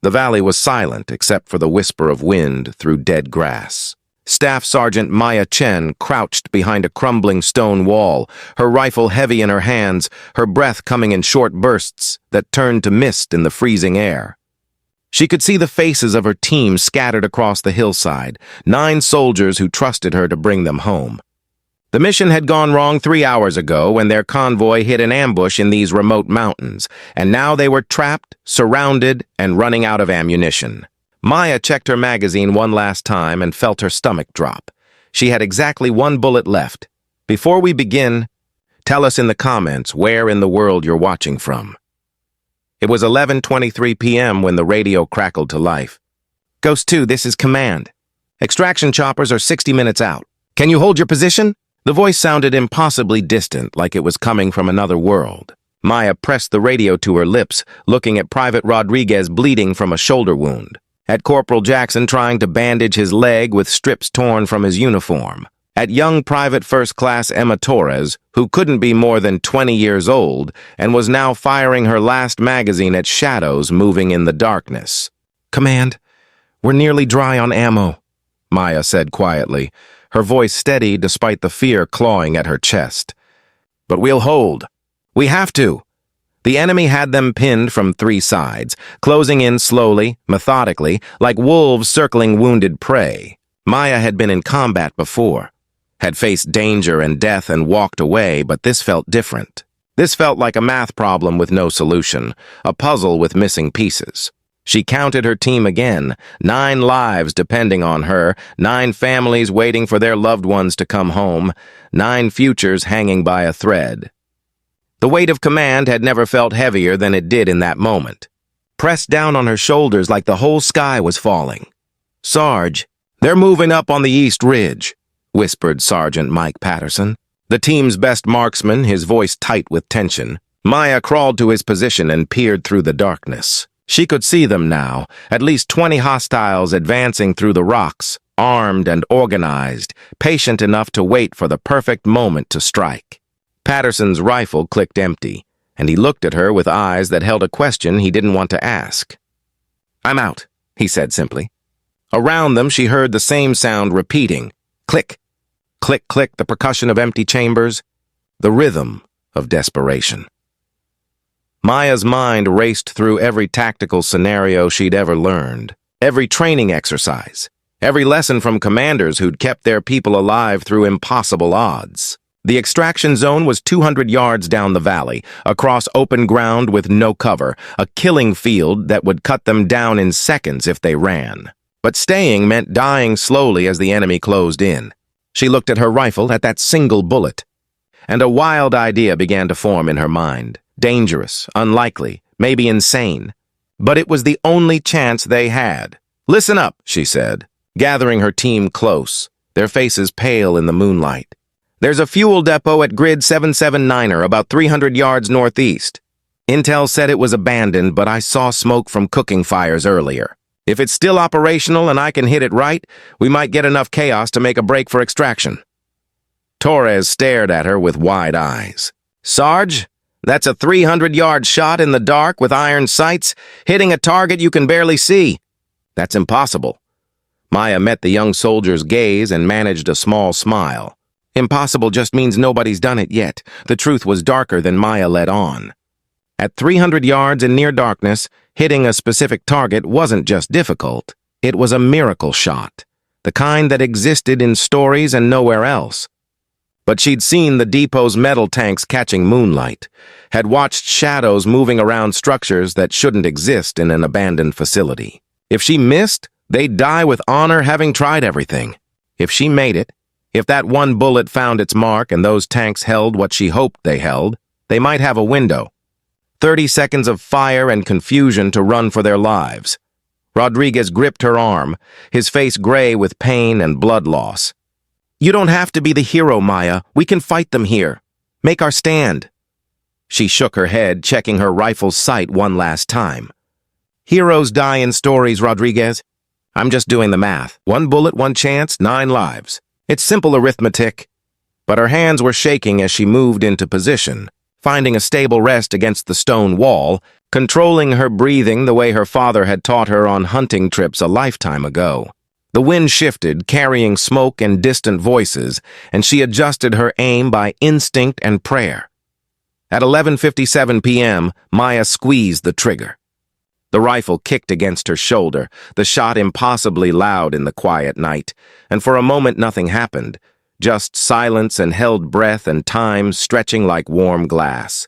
The valley was silent except for the whisper of wind through dead grass. Staff Sergeant Maya Chen crouched behind a crumbling stone wall, her rifle heavy in her hands, her breath coming in short bursts that turned to mist in the freezing air. She could see the faces of her team scattered across the hillside, 9 soldiers who trusted her to bring them home. The mission had gone wrong 3 hours ago when their convoy hit an ambush in these remote mountains, and now they were trapped, surrounded, and running out of ammunition. Maya checked her magazine one last time and felt her stomach drop. She had exactly 1 bullet left. Before we begin, tell us in the comments where in the world you're watching from. It was 11:23 p.m. when the radio crackled to life. Ghost 2, this is Command. Extraction choppers are 60 minutes out. Can you hold your position? The voice sounded impossibly distant, like it was coming from another world. Maya pressed the radio to her lips, looking at Private Rodriguez bleeding from a shoulder wound, at Corporal Jackson trying to bandage his leg with strips torn from his uniform, at young Private First Class Emma Torres, who couldn't be more than 20 years old and was now firing her last magazine at shadows moving in the darkness. Command, we're nearly dry on ammo, Maya said quietly, her voice steady despite the fear clawing at her chest. But we'll hold. We have to. The enemy had them pinned from 3 sides, closing in slowly, methodically, like wolves circling wounded prey. Maya had been in combat before, had faced danger and death and walked away, but this felt different. This felt like a math problem with no solution, a puzzle with missing pieces. She counted her team again, 9 lives depending on her, 9 families waiting for their loved ones to come home, 9 futures hanging by a thread. The weight of command had never felt heavier than it did in that moment, pressed down on her shoulders like the whole sky was falling. Sarge, they're moving up on the East Ridge, whispered Sergeant Mike Patterson, the team's best marksman, his voice tight with tension. Maya crawled to his position and peered through the darkness. She could see them now, at least 20 hostiles advancing through the rocks, armed and organized, patient enough to wait for the perfect moment to strike. Patterson's rifle clicked empty, and he looked at her with eyes that held a question he didn't want to ask. I'm out, he said simply. Around them, she heard the same sound repeating. Click, click, click, the percussion of empty chambers, the rhythm of desperation. Maya's mind raced through every tactical scenario she'd ever learned, every training exercise, every lesson from commanders who'd kept their people alive through impossible odds. The extraction zone was 200 yards down the valley, across open ground with no cover, a killing field that would cut them down in seconds if they ran. But staying meant dying slowly as the enemy closed in. She looked at her rifle, at that single bullet, and a wild idea began to form in her mind. Dangerous, unlikely, maybe insane. But it was the only chance they had. Listen up, she said, gathering her team close, their faces pale in the moonlight. There's a fuel depot at grid 779er about 300 yards northeast. Intel said it was abandoned, but I saw smoke from cooking fires earlier. If it's still operational and I can hit it right, we might get enough chaos to make a break for extraction. Torres stared at her with wide eyes. Sarge, that's a 300-yard shot in the dark with iron sights, hitting a target you can barely see. That's impossible. Maya met the young soldier's gaze and managed a small smile. Impossible just means nobody's done it yet. The truth was darker than Maya let on. At 300 yards in near darkness, hitting a specific target wasn't just difficult. It was a miracle shot, the kind that existed in stories and nowhere else. But she'd seen the depot's metal tanks catching moonlight, had watched shadows moving around structures that shouldn't exist in an abandoned facility. If she missed, they'd die with honor having tried everything. If she made it, if that one bullet found its mark and those tanks held what she hoped they held, they might have a window. 30 seconds of fire and confusion to run for their lives. Rodriguez gripped her arm, his face gray with pain and blood loss. You don't have to be the hero, Maya. We can fight them here. Make our stand. She shook her head, checking her rifle's sight one last time. Heroes die in stories, Rodriguez. I'm just doing the math. 1 bullet, 1 chance, 9 lives. It's simple arithmetic. But her hands were shaking as she moved into position, finding a stable rest against the stone wall, controlling her breathing the way her father had taught her on hunting trips a lifetime ago. The wind shifted, carrying smoke and distant voices, and she adjusted her aim by instinct and prayer. At 11:57 p.m., Maya squeezed the trigger. The rifle kicked against her shoulder, the shot impossibly loud in the quiet night, and for a moment nothing happened, just silence and held breath and time stretching like warm glass.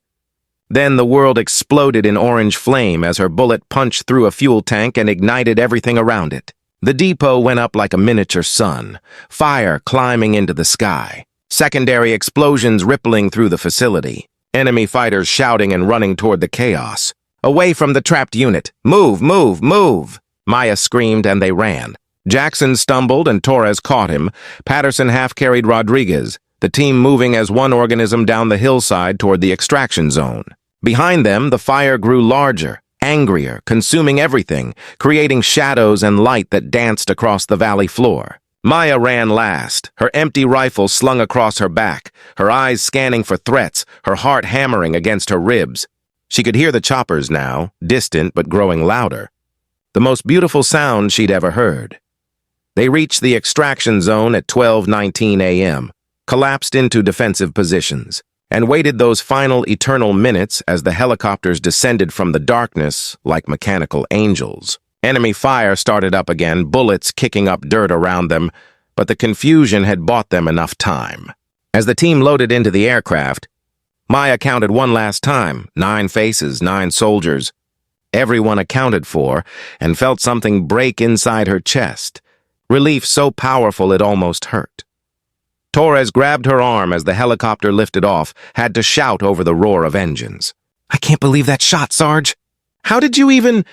Then the world exploded in orange flame as her bullet punched through a fuel tank and ignited everything around it. The depot went up like a miniature sun, fire climbing into the sky, secondary explosions rippling through the facility, enemy fighters shouting and running toward the chaos. "Away from the trapped unit! Move, move, move!" Maya screamed and they ran. Jackson stumbled and Torres caught him. Patterson half-carried Rodriguez, the team moving as one organism down the hillside toward the extraction zone. Behind them, the fire grew larger, angrier, consuming everything, creating shadows and light that danced across the valley floor. Maya ran last, her empty rifle slung across her back, her eyes scanning for threats, her heart hammering against her ribs. She could hear the choppers now, distant but growing louder. The most beautiful sound she'd ever heard. They reached the extraction zone at 12:19 a.m., collapsed into defensive positions, and waited those final eternal minutes as the helicopters descended from the darkness like mechanical angels. Enemy fire started up again, bullets kicking up dirt around them, but the confusion had bought them enough time. As the team loaded into the aircraft, Maya counted one last time, 9 faces, 9 soldiers. Everyone accounted for, and felt something break inside her chest. Relief so powerful it almost hurt. Torres grabbed her arm as the helicopter lifted off, had to shout over the roar of engines. "I can't believe that shot, Sarge! How did you even—"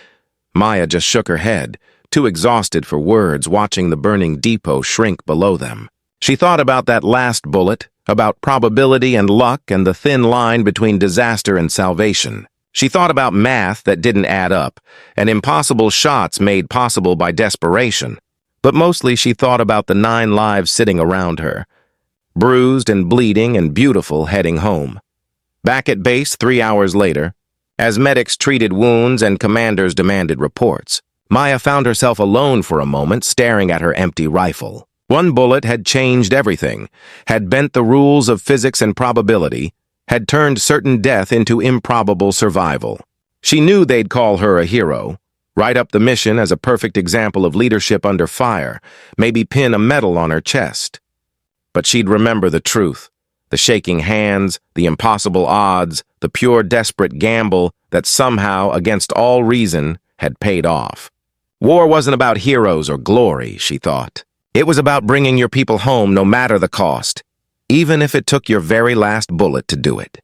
Maya just shook her head, too exhausted for words, watching the burning depot shrink below them. She thought about that last bullet, about probability and luck and the thin line between disaster and salvation. She thought about math that didn't add up, and impossible shots made possible by desperation. But mostly she thought about the 9 lives sitting around her, bruised and bleeding and beautiful heading home. Back at base 3 hours later, as medics treated wounds and commanders demanded reports, Maya found herself alone for a moment, staring at her empty rifle. One bullet had changed everything, had bent the rules of physics and probability, had turned certain death into improbable survival. She knew they'd call her a hero, write up the mission as a perfect example of leadership under fire, maybe pin a medal on her chest. But she'd remember the truth, the shaking hands, the impossible odds, the pure desperate gamble that somehow, against all reason, had paid off. War wasn't about heroes or glory, she thought. It was about bringing your people home no matter the cost, even if it took your very last bullet to do it.